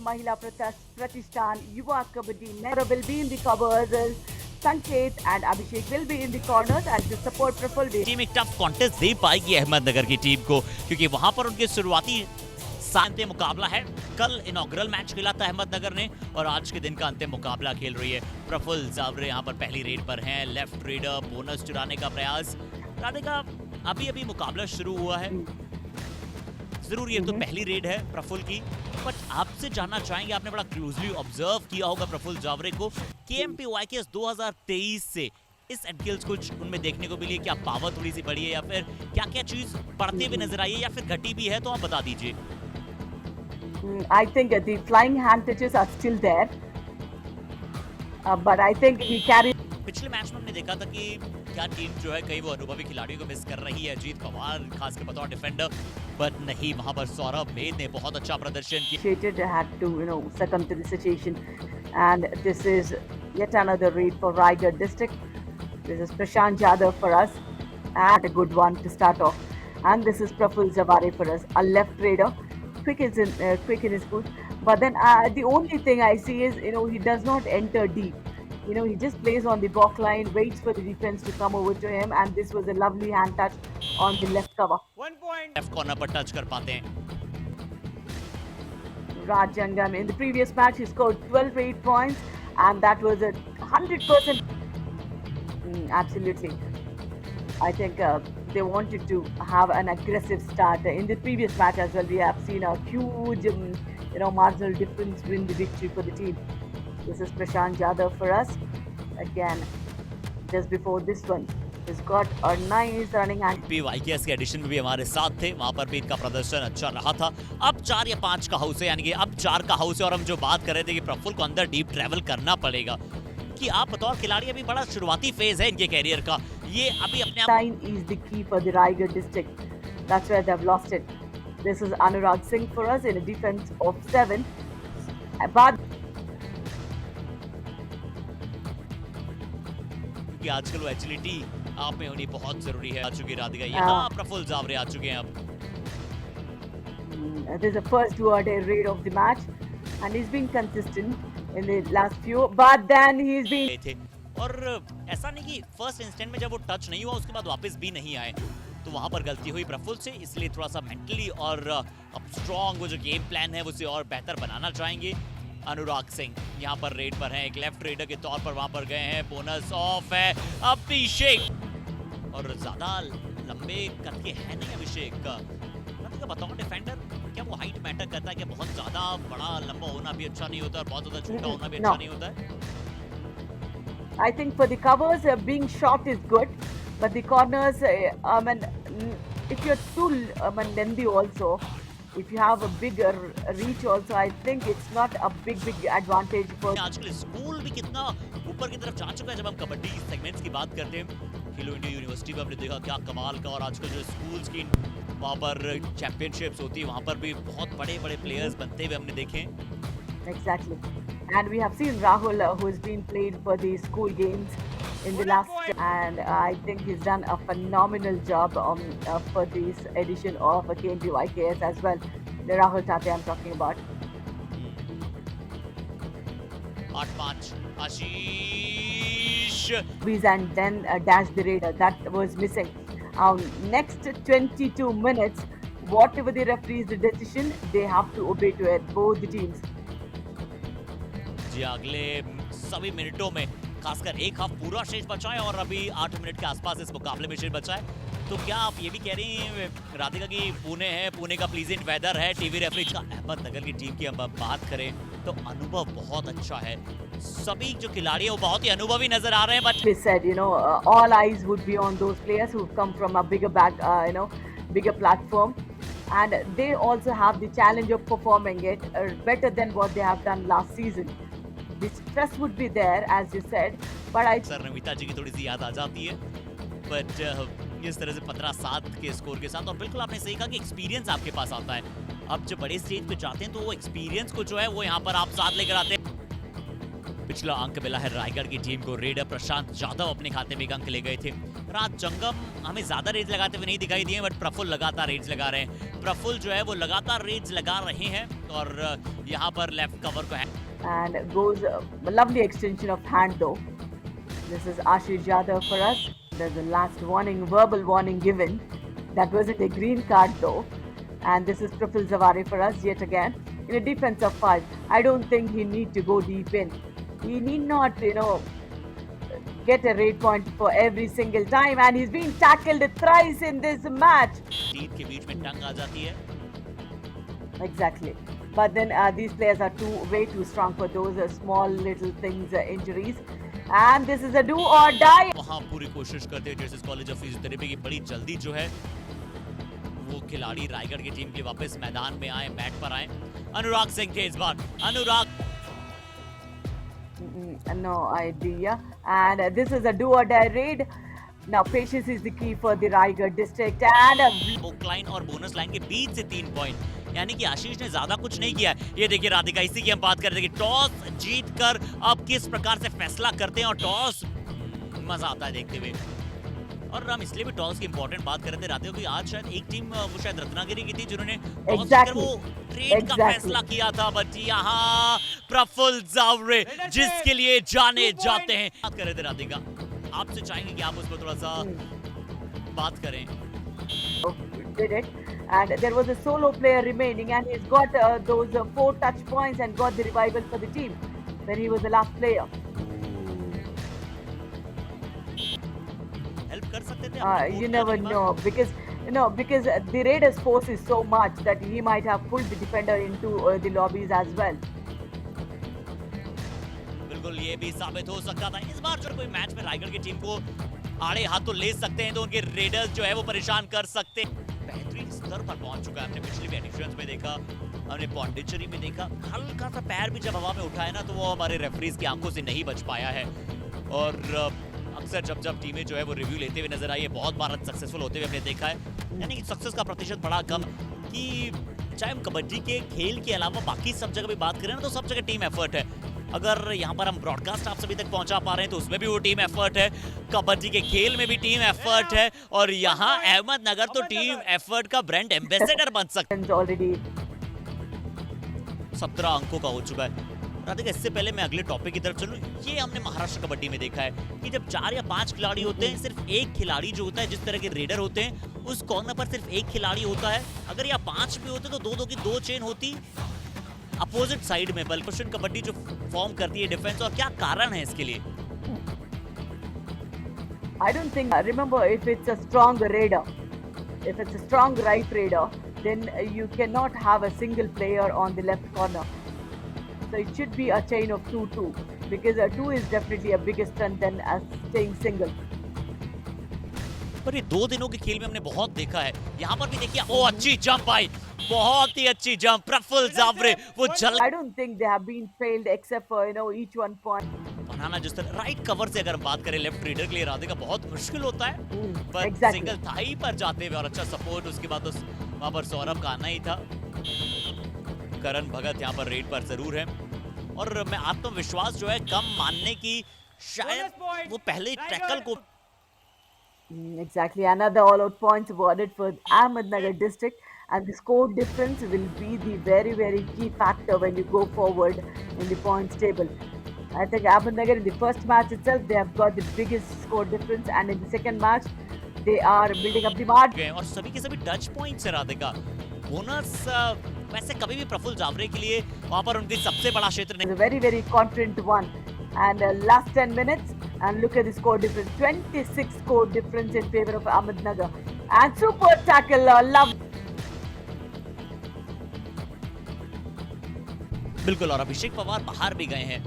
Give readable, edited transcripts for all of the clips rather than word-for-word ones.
Mahila Pratishthan, Yuva Kabaddi, Nehru will be in the covers. Sanket and Abhishek will be in the corners and to support Praful. Team एक tough contest दे पाएगी अहमदनगर की team को, क्योंकि वहां पर उनके शुरुआती अंतिम मुकाबला है। कल इनॉग्रल मैच खेला था अहमदनगर ने और आज के दिन का अंतिम मुकाबला खेल रही है। प्रफुल जावरे यहाँ पर पहली रेड पर हैं। लेफ्ट रेडर बोनस चुराने का प्रयास। राधिका, अभी मुकाबला शुरू हुआ है, जरूर ये तो पहली रेड है प्रफुल की, बट आपसे जानना चाहेंगे, आपने बड़ा क्लोजली ऑब्जर्व किया होगा प्रफुल जावरे को, KMP YKS 2023 से इस एडकिल्स कुछ उनमें देखने को मिली है? क्या पावर थोड़ी सी बढ़ी है या फिर क्या चीज बढ़ते हुए नजर आई है या फिर घटी भी है, तो आप बता दीजिए। I think the flying hand touches are still there, but I think he carried. पिछले मैच में हमने देखा था कि क्या टीम जो है कई वो अनुभवी खिलाड़ियों को मिस कर रही है। अजीत पवार खासकर बतौर डिफेंडर, बट नहीं, वहां पर सौरभ मेद ने बहुत अच्छा प्रदर्शन किया। Had to succumb to the situation, and this is yet another raid for Raigad district. This is Prashant Jadhav for us, and a good one to start off. And this is Praful Zavare for us, a left raider, quick in his foot. But then the only thing I see is he does not enter deep. He just plays on the block line, waits for the defense to come over to him, and this was a lovely hand touch on the left cover. 1 point left corner पर touch कर पाते हैं। Raj Jangam, in the previous match he scored 12 8 points, and that was a 100%. Absolutely, I think they wanted to have an aggressive start. In the previous match as well, we have seen a huge marginal difference win the victory for the team. This is Prashant Jadhav for us. Again, just before this one, he's got a nice running hand. YKS के addition में भी हमारे साथ थे, वहां पर भी इनका प्रदर्शन अच्छा रहा था। अब 4 या 5 का हाउस है, यानी कि अब 4 का हाउस है, और हम जो बात कर रहे थे कि प्रफुल को अंदर डीप ट्रैवल करना पड़ेगा, कि आप बतौर खिलाड़ी अभी बड़ा शुरुआती फेज है इनके कैरियर का, ये अभी अपने आप। Time is the key for the Raigad district. That's where they've lost it. This is Anurag Singh for us in a defense of 7. But कि आजकल वो एजिलिटी आप में होनी बहुत जरूरी है। आ चुकी राधिका, यहाँ प्रफुल जावरे आ चुके हैं अब। This is the first 2-day raid of the match, and he's been consistent in the last few, but then he's been. और ऐसा नहीं कि फर्स्ट इंस्टेंट में जब वो टच नहीं हुआ उसके बाद वापस भी नहीं आए, तो वहां पर गलती हुई प्रफुल से, इसलिए थोड़ा सा मेंटली और अब स्ट्रॉन्ग वो जो गेम प्लान है उसे और बेहतर बनाना चाहेंगे। अनुराग सिंह यहाँ पर रेड पर हैं, एक लेफ्ट रेडर के तौर पर वहां पर गए हैं। बोनस ऑफ है अभिषेक, और ज्यादा लंबे कद के है नहीं अभिषेक का। बताओ डिफेंडर, क्या वो हाइट मैटर करता है? क्या बहुत ज्यादा बड़ा लंबा होना भी अच्छा नहीं होता और बहुत ज्यादा छोटा होना भी अच्छा नहीं होता है? I think for the covers, being short is good, but the corners, if you're too lengthy also, if you have a bigger reach also, I think it's not a big advantage for. आजकल school भी कितना ऊपर की तरफ जा चुका है। जब हम कबड्डी सेगमेंट्स की बात करते हैं, खेलो इंडिया यूनिवर्सिटी में हमने देखा क्या कमाल का, और आजकल जो स्कूल्स की वहाँ पर चैंपियनशिप्स होती है, वहाँ पर भी बहुत बड़े प्लेयर्स बनते हुए हमने देखे। Exactly. And we have seen Rahul, who has been played for the school games in the last, and I think he's done a phenomenal job for this edition of KMP YKS as well. The Rahul Tate I'm talking about. 8-5 Ashish. And then dash the raider. That was missing. Next 22 minutes, whatever the referee's decision, they have to obey to it, both the teams. जी, अगले सभी मिनटों में खासकर एक half पूरा शेष बचा है और अभी 8 मिनट के आसपास इस मुकाबले में शेष बचा है। तो क्या आप ये भी कह रही हैं राधिका की पुणे है, पुणे का प्लीजेंट वेदर है, टीवी रेफरी का? अहमदनगर की टीम की हम बात करें तो अनुभव बहुत अच्छा है, सभी जो खिलाड़ी है वो बहुत ही अनुभवी नजर आ रहे हैं। But we said, all eyes would be on those players who come from a bigger bigger platform, and they also have the challenge of performing it better than what they have done last season. The stress would be there, as you said, but I. Sir Namita ji की थोड़ी सी याद आ जाती है, but इस तरह से 15-7 के score के साथ, और बिल्कुल आपने सही कहा कि एक्सपीरियंस आपके पास आता है। अब जब बड़े स्टेज पे जाते हैं तो वो एक्सपीरियंस को जो है वो यहाँ पर आप साथ लेकर आते हैं। पिछला अंक मिला है रायगढ़ की टीम को, रेडर प्रशांत जाधव अपने खाते में एक अंक ले गए थे। राज जंगम हमें ज्यादा रेड्स लगाते हुए नहीं दिखाई दिए, बट प्रफुल्ल लगातार रेड्स लगा रहे हैं। प्रफुल्ल जो है वो लगातार रेड्स लगा रहे हैं और यहाँ पर लेफ्ट कवर को है। And goes a lovely extension of hand though. This is Ashish Yadav for us. There's a last warning, verbal warning given. That wasn't a green card though. And this is Praful Zawari for us yet again. In a defense of 5, I don't think he need to go deep in. He need not, get a rate point for every single time. And he's been tackled thrice in this match. Team के बीच में टंग आ जाती है। Exactly. But then these players are way too strong for those small little things, injuries. And this is a do or die. वहाँ पूरी कोशिश करते हैं जैसे कॉलेज ऑफ फिजियोथेरेपी की बड़ी जल्दी जो है वो खिलाड़ी रायगढ़ की टीम के वापस मैदान में आए, मैट पर आए। अनुराग सिंह थे इस बार। अनुराग no idea. And this is a do or die raid. Now patience is the key for the Raigad district. And book line और बोनस लाइन के बीच से 3 पॉइंट, यानी कि आशीष ने ज्यादा कुछ नहीं किया। ये देखिए राधिका, इसी की हम बात कर रहे थे कि टॉस जीतकर अब किस प्रकार से फैसला करते हैं, और टॉस मजा आता है देखते हुए। और हम इसलिए भी टॉस की इंपॉर्टेंट बात कर रहे थे राधिका, क्योंकि आज शायद एक टीम वो शायद रत्नागिरी की थी जिन्होंने टॉस जीतकर वो ट्रेड का फैसला किया था। बट यहाँ प्रफुल्ल जावरे जिसके लिए जाने जाते हैं, बात कर रहे थे राधिका, आपसे चाहेंगे कि आप उस पर थोड़ा सा बात करें। did it, and there was a solo player remaining, and he's got those 4 touch points and got the revival for the team when he was the last player. Help कर सकते थे You never know, because because the Raiders force is so much that he might have pulled the defender into the lobbies as well. बिल्कुल, ये भी साबित हो सकता था। इस बार जो कोई मैच में रायगढ़ की टीम को आड़े हाथों ले सकते हैं तो उनके रेडर्स जो है वो परेशान कर सकते हैं। बेहतरीन स्तर पर पहुंच चुका है, हमने पिछली भी एडिशंस में देखा, हमने पौंडीचेरी में देखा, हल्का सा पैर भी जब हवा में उठाया ना तो वो हमारे रेफरीज की आंखों से नहीं बच पाया है। और अक्सर जब टीमें जो है वो रिव्यू लेते हुए नजर आई है, बहुत बार सक्सेसफुल होते हुए हमने देखा है, यानी कि सक्सेस का प्रतिशत बड़ा कम। कि चाहे हम कबड्डी के खेल के अलावा बाकी सब जगह भी बात करें ना तो सब जगह टीम एफर्ट है। अगर यहाँ पर हम ब्रॉडकास्ट आप सभी तक पहुंचा पा रहे हैं तो उसमें भी वो टीम एफर्ट है, कबड्डी के खेल में भी टीम एफर्ट है, और यहाँ अहमदनगर तो टीम एफर्ट का ब्रांड एम्बेसडर बन सकता है। Already 17 अंकों का हो चुका है। राधिका, इससे पहले मैं अगले टॉपिक की तरफ चलूं, ये हमने महाराष्ट्र कबड्डी में देखा है कि जब 4 या 5 खिलाड़ी होते हैं, सिर्फ एक खिलाड़ी जो होता है, जिस तरह के रेडर होते हैं उस कॉर्नर पर सिर्फ एक खिलाड़ी होता है। अगर यहाँ 5 भी होते तो 2-2 की 2 चेन होती अपोजिट साइड में। बल्कि कबड्डी जो फॉर्म करती है डिफेंस, और क्या कारण है इसके लिए? I don't think. Remember, if it's a strong raider, if it's a strong right raider, then you cannot have a single player on the left corner. So it should be a chain of 2-2, because a 2 is definitely a bigger strength than staying single. पर ये 2 दिनों के खेल में हमने बहुत देखा है। यहाँ पर भी देखिए, ओ अच्छी जंप आई, बहुत ही अच्छी जंप, प्रफुल्ल जावरे वो जल। I don't think they have been failed except for each one point. बनाना जिस तरह राइट कवर से अगर हम बात करें लेफ्ट रीडर के लिए राधिका बहुत मुश्किल होता है, पर exactly. सिंगल थाई पर जाते हुए और अच्छा सपोर्ट, उसके बाद तो वहां पर सौरभ का आना ही था। करण भगत यहाँ पर रेड पर जरूर है, और मैं आत्मविश्वास जो है कम मानने की, शायद वो पहले टैकल को। Exactly, another all-out points awarded for Ahmednagar district, and the score difference will be the very, very key factor when you go forward in the points table. I think Ahmednagar in the first match itself, they have got the biggest score difference, and in the second match, they are building up the margin. और सभी के सभी touch points है Radhika. Bonus वैसे कभी भी प्रफुल्ल जावरे के लिए वहां पर उनकी सबसे बड़ा क्षेत्र नहीं। It's a very, very confident one. And last 10 minutes, and look at the score difference. 26 score difference in favor of Ahmednagar. And super tackle, love. बिल्कुल, और अभिषेक पवार बाहर भी गए हैं।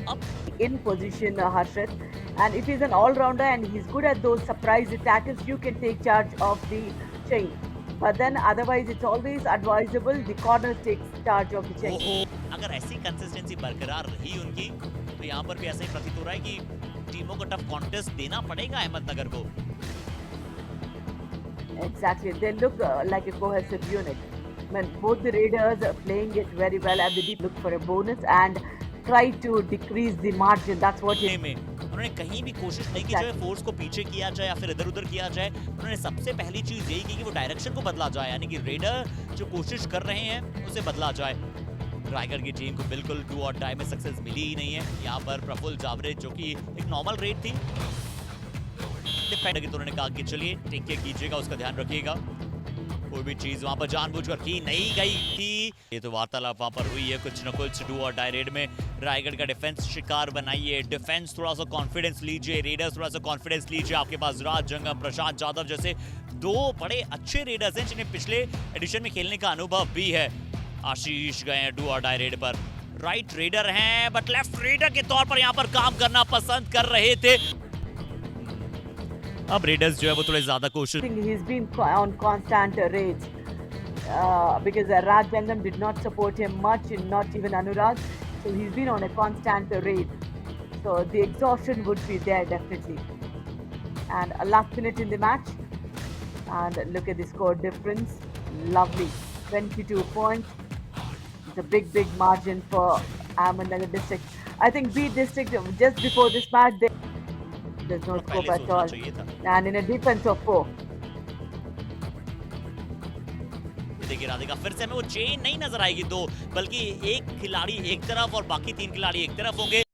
अब In position, Harshit. And if he's an all-rounder and he's good at those surprise tackles, you can take charge of the chain. But then otherwise, it's always advisable the corner takes charge of the chain. अगर ऐसी consistency बरकरार रही उनकी तो यहाँ पर भी ऐसा ही प्रतीत हो रहा है कि टीमों को टफ कॉन्टेस्ट देना पड़ेगा अहमदनगर को। Exactly, they look like a cohesive unit. When both the Raiders are playing it very well, and they look for a bonus and try to decrease the margin. That's what में उन्होंने कहीं भी कोशिश नहीं की जो है फोर्स को पीछे किया जाए या फिर इधर उधर किया जाए। उन्होंने सबसे पहली चीज यही की कि वो डायरेक्शन को बदला जाए, यानी कि रेडर जो कोशिश कर रहे हैं उसे बदला जाए। रायगढ़ की टीम को बिल्कुल डू और डाई में सक्सेस मिली ही नहीं है। यहाँ पर प्रफुल्ल जावरे जो कि एक नॉर्मल रेड थी डिफेंडर की, तो उन्होंने कहा कि चलिए टेक केयर कीजिएगा, उसका ध्यान रखिएगा। कोई भी चीज वहां पर जानबूझकर की नहीं गई थी। ये तो वार्तालाप वहां पर हुई है कुछ न कुछ डू और डाई रेड में। रायगढ़ का डिफेंस शिकार बनाइए, डिफेंस थोड़ा सा कॉन्फिडेंस लीजिए, रेडर्स थोड़ा सा कॉन्फिडेंस लीजिए। आपके पास राज जंगम, प्रशांत यादव जैसे दो बड़े अच्छे रेडर्स हैं जिन्हें पिछले एडिशन में खेलने का अनुभव भी है। आशीष गए हैं डू और डाई रेड पर, राइट रेडर हैं बट लेफ्ट रेडर के तौर पर यहाँ पर काम करना पसंद कर रहे थे। अब रेडर्स जो है वो थोड़े ज्यादा कोशिश। He's been on constant raids because Raj Jangam did not support him much, not even Anurag. So he's been on a constant raid. So the exhaustion would be there definitely. And a last minute in the match, and look at the score difference. Lovely, 22 points. It's a big margin for Ahmednagar district. I think B district just before this match there's no scope at all, and in a defense of 4. देखिए राधिका फिर से हमें वो chain नहीं नजर आएगी दो, बल्कि एक खिलाड़ी एक तरफ और बाकी तीन खिलाड़ी एक तरफ होंगे।